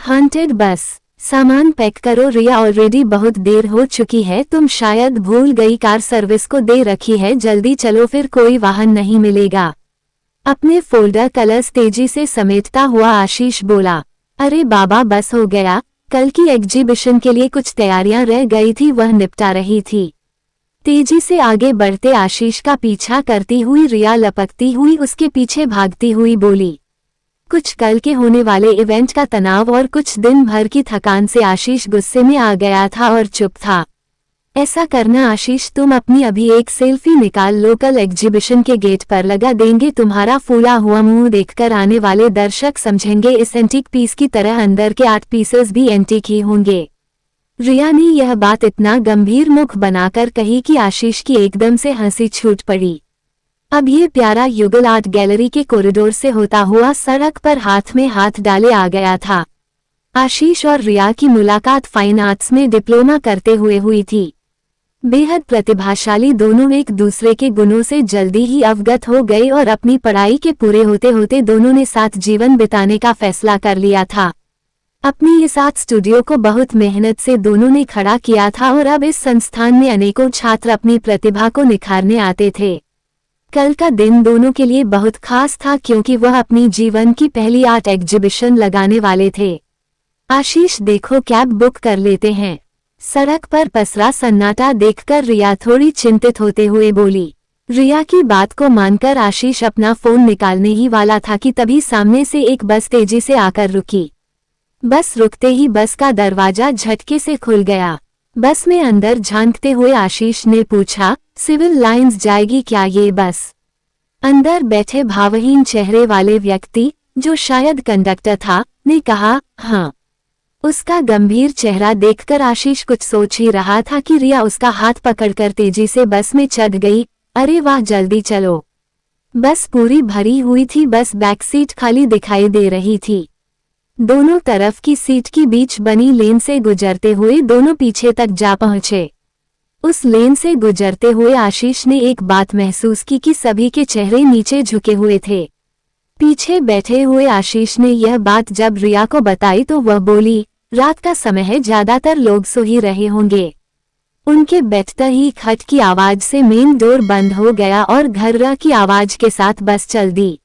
Haunted बस। सामान pack करो रिया, ऑलरेडी बहुत देर हो चुकी है, तुम शायद भूल गई कार सर्विस को दे रखी है, जल्दी चलो फिर कोई वाहन नहीं मिलेगा। अपने फोल्डर कलर्स तेजी से समेटता हुआ आशीष बोला। अरे बाबा बस हो गया, कल की एग्जीबिशन के लिए कुछ तैयारियां रह गई थी, वह निपटा रही थी। तेजी से आगे बढ़ते आशीष का पीछा करती हुई रिया लपकती हुई उसके पीछे भागती हुई बोली। कुछ कल के होने वाले इवेंट का तनाव और कुछ दिन भर की थकान से आशीष गुस्से में आ गया था और चुप था। ऐसा करना आशीष, तुम अपनी अभी एक सेल्फी निकाल लो, कल एग्जीबिशन के गेट पर लगा देंगे, तुम्हारा फूला हुआ मुंह देखकर आने वाले दर्शक समझेंगे इस एंटीक पीस की तरह अंदर के 8 पीसेस भी एंटीक ही होंगे। रिया ने यह बात इतना गंभीर मुख बनाकर कही कि आशीष की एकदम से हंसी छूट पड़ी। अब ये प्यारा युगल आर्ट गैलरी के कॉरिडोर से होता हुआ सड़क पर हाथ में हाथ डाले आ गया था। आशीष और रिया की मुलाकात फाइन आर्ट्स में डिप्लोमा करते हुए हुई थी। बेहद प्रतिभाशाली दोनों एक दूसरे के गुणों से जल्दी ही अवगत हो गए और अपनी पढ़ाई के पूरे होते होते दोनों ने साथ जीवन बिताने का फैसला कर लिया था। अपनी इस आर्ट स्टूडियो को बहुत मेहनत से दोनों ने खड़ा किया था और अब इस संस्थान में अनेकों छात्र अपनी प्रतिभा को निखारने आते थे। कल का दिन दोनों के लिए बहुत खास था क्योंकि वह अपनी जीवन की पहली आर्ट एग्जीबिशन लगाने वाले थे। आशीष देखो, कैब बुक कर लेते हैं। सड़क पर पसरा सन्नाटा देखकर रिया थोड़ी चिंतित होते हुए बोली। रिया की बात को मानकर आशीष अपना फोन निकालने ही वाला था कि तभी सामने से एक बस तेजी से आकर रुकी। बस रुकते ही बस का दरवाजा झटके से खुल गया। बस में अंदर झांकते हुए आशीष ने पूछा, सिविल लाइंस जाएगी क्या ये बस? अंदर बैठे भावहीन चेहरे वाले व्यक्ति, जो शायद कंडक्टर था, ने कहा, हाँ। उसका गंभीर चेहरा देखकर आशीष कुछ सोच ही रहा था कि रिया उसका हाथ पकड़कर तेजी से बस में चढ़ गई। अरे वाह, जल्दी चलो। बस पूरी भरी हुई थी, बस बैक सीट खाली दिखाई दे रही थी। दोनों तरफ की सीट की बीच बनी लेन से गुजरते हुए दोनों पीछे तक जा पहुंचे। उस लेन से गुजरते हुए आशीष ने एक बात महसूस की कि सभी के चेहरे नीचे झुके हुए थे। पीछे बैठे हुए आशीष ने यह बात जब रिया को बताई तो वह बोली, रात का समय है, ज्यादातर लोग सो ही रहे होंगे। उनके बैठते ही खट की आवाज से मेन डोर बंद हो गया और घर्रा की आवाज के साथ बस चल दी।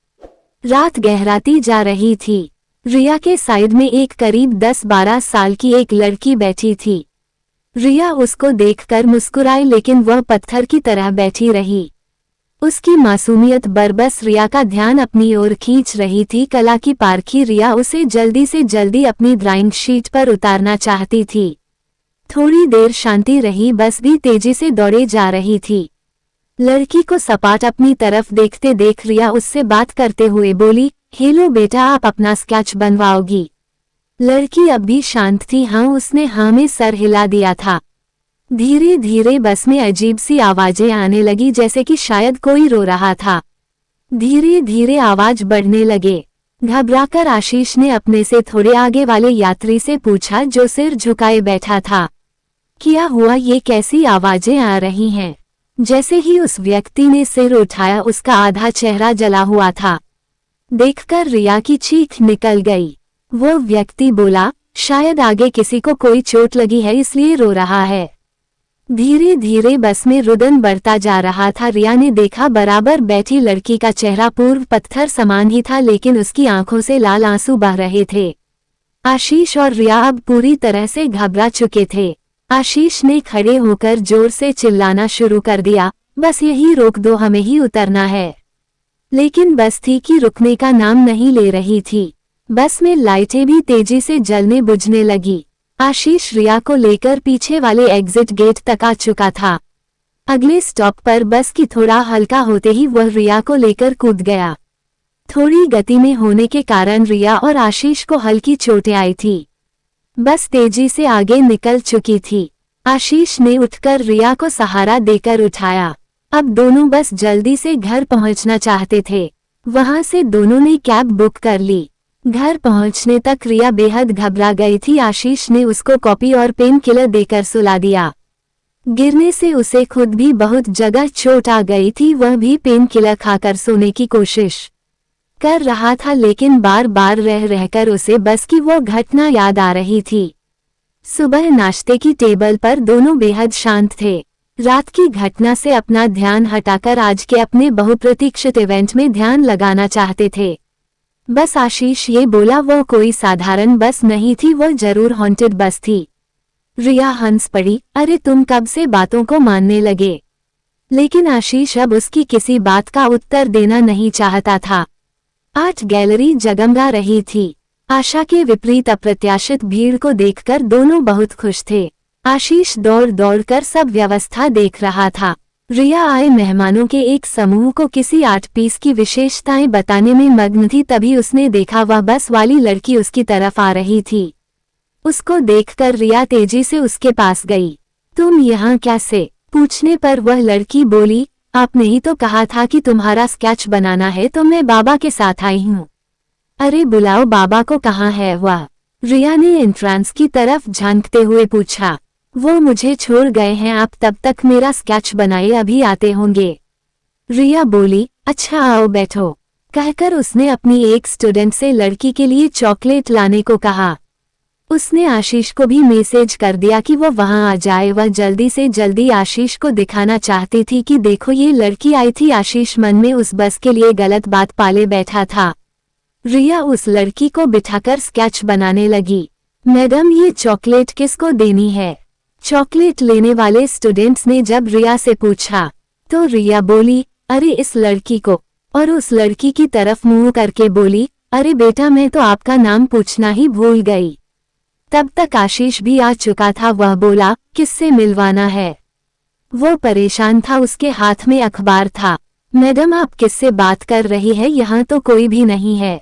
रात गहराती जा रही थी। रिया के साइड में एक करीब 10-12 साल की एक लड़की बैठी थी। रिया उसको देखकर मुस्कुराई लेकिन वह पत्थर की तरह बैठी रही। उसकी मासूमियत बरबस रिया का ध्यान अपनी ओर खींच रही थी। कला की पारखी रिया उसे जल्दी से जल्दी अपनी ड्राइंग शीट पर उतारना चाहती थी। थोड़ी देर शांति रही, बस भी तेजी से दौड़े जा रही थी। लड़की को सपाट अपनी तरफ देखते देख रिया उससे बात करते हुए बोली, हेलो बेटा, आप अपना स्केच बनवाओगी? लड़की अब भी शांत थी। हाँ, उसने हाँ में सर हिला दिया था। धीरे धीरे बस में अजीब सी आवाजें आने लगी, जैसे कि शायद कोई रो रहा था। धीरे धीरे आवाज बढ़ने लगे। घबराकर आशीष ने अपने से थोड़े आगे वाले यात्री से पूछा, जो सिर झुकाए बैठा था, क्या हुआ, ये कैसी आवाजें आ रही हैं? जैसे ही उस व्यक्ति ने सिर उठाया, उसका आधा चेहरा जला हुआ था। देखकर रिया की चीख निकल गई। वो व्यक्ति बोला, शायद आगे किसी को कोई चोट लगी है इसलिए रो रहा है। धीरे धीरे बस में रुदन बढ़ता जा रहा था। रिया ने देखा बराबर बैठी लड़की का चेहरा पूर्व पत्थर समान ही था, लेकिन उसकी आंखों से लाल आंसू बह रहे थे। आशीष और रिया अब पूरी तरह से घबरा चुके थे। आशीष ने खड़े होकर जोर से चिल्लाना शुरू कर दिया, बस यही रोक दो, हमें ही उतरना है। लेकिन बस थी कि रुकने का नाम नहीं ले रही थी। बस में लाइटें भी तेजी से जलने बुझने लगी। आशीष रिया को लेकर पीछे वाले एग्जिट गेट तक आ चुका था। अगले स्टॉप पर बस की थोड़ा हल्का होते ही वह रिया को लेकर कूद गया। थोड़ी गति में होने के कारण रिया और आशीष को हल्की चोटें आई थी। बस तेजी से आगे निकल चुकी थी। आशीष ने उठकर रिया को सहारा देकर उठाया। अब दोनों बस जल्दी से घर पहुंचना चाहते थे। वहां से दोनों ने कैब बुक कर ली। घर पहुंचने तक रिया बेहद घबरा गई थी। आशीष ने उसको कॉपी और पेन किलर देकर सुला दिया। गिरने से उसे खुद भी बहुत जगह चोट आ गई थी, वह भी पेन किलर खाकर सोने की कोशिश। कर रहा था, लेकिन बार बार रह रहकर उसे बस की वो घटना याद आ रही थी। सुबह नाश्ते की टेबल पर दोनों बेहद शांत थे। रात की घटना से अपना ध्यान हटाकर आज के अपने बहुप्रतीक्षित इवेंट में ध्यान लगाना चाहते थे। बस आशीष ये बोला, वो कोई साधारण बस नहीं थी, वो जरूर हॉन्टेड बस थी। रिया हंस पड़ी, अरे तुम कब से बातों को मानने लगे? लेकिन आशीष अब उसकी किसी बात का उत्तर देना नहीं चाहता था। आज गैलरी जगमगा रही थी। आशा के विपरीत अप्रत्याशित भीड़ को देखकर दोनों बहुत खुश थे। आशीष दौड़ दौड़कर सब व्यवस्था देख रहा था। रिया आए मेहमानों के एक समूह को किसी आर्ट पीस की विशेषताएं बताने में मग्न थी, तभी उसने देखा वह बस वाली लड़की उसकी तरफ आ रही थी। उसको देखकर रिया तेजी से उसके पास गई। तुम यहाँ कैसे? पूछने पर वह लड़की बोली, आपने ही तो कहा था कि तुम्हारा स्केच बनाना है, तो मैं बाबा के साथ आई हूँ। अरे बुलाओ बाबा को, कहाँ है वह? रिया ने एंट्रेंस की तरफ झांकते हुए पूछा। वो मुझे छोड़ गए हैं, आप तब तक मेरा स्केच बनाए, अभी आते होंगे। रिया बोली, अच्छा आओ बैठो। कहकर उसने अपनी एक स्टूडेंट से लड़की के लिए चॉकलेट लाने को कहा। उसने आशीष को भी मैसेज कर दिया कि वो वहां आ जाए। वह जल्दी से जल्दी आशीष को दिखाना चाहती थी कि देखो ये लड़की आई थी। आशीष मन में उस बस के लिए गलत बात पाले बैठा था। रिया उस लड़की को बिठाकर स्केच बनाने लगी। मैडम ये चॉकलेट किसको देनी है? चॉकलेट लेने वाले स्टूडेंट्स ने जब रिया से पूछा तो रिया बोली, अरे इस लड़की को, और उस लड़की की तरफ मुंह करके बोली, अरे बेटा मैं तो आपका नाम पूछना ही भूल गई। तब तक आशीष भी आ चुका था। वह बोला, किससे मिलवाना है? वो परेशान था, उसके हाथ में अखबार था। मैडम आप किससे बात कर रही है? यहाँ तो कोई भी नहीं है।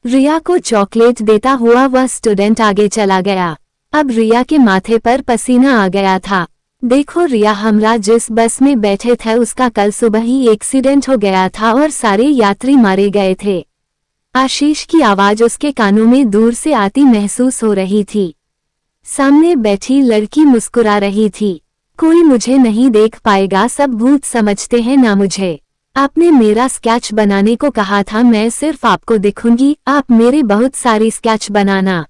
रिया को चॉकलेट देता हुआ वह स्टूडेंट आगे चला गया। अब रिया के माथे पर पसीना आ गया था। देखो रिया, हमरा जिस बस में बैठे थे उसका कल सुबह ही एक्सीडेंट हो गया था और सारे यात्री मारे गए थे। आशीष की आवाज उसके कानों में दूर से आती महसूस हो रही थी। सामने बैठी लड़की मुस्कुरा रही थी। कोई मुझे नहीं देख पाएगा, सब भूत समझते हैं ना मुझे। आपने मेरा स्केच बनाने को कहा था, मैं सिर्फ आपको दिखूंगी, आप मेरे बहुत सारी स्केच बनाना।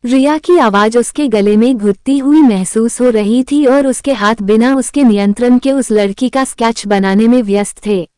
रिया की आवाज उसके गले में घुटती हुई महसूस हो रही थी और उसके हाथ बिना उसके नियंत्रण के उस लड़की का स्केच बनाने में व्यस्त थे।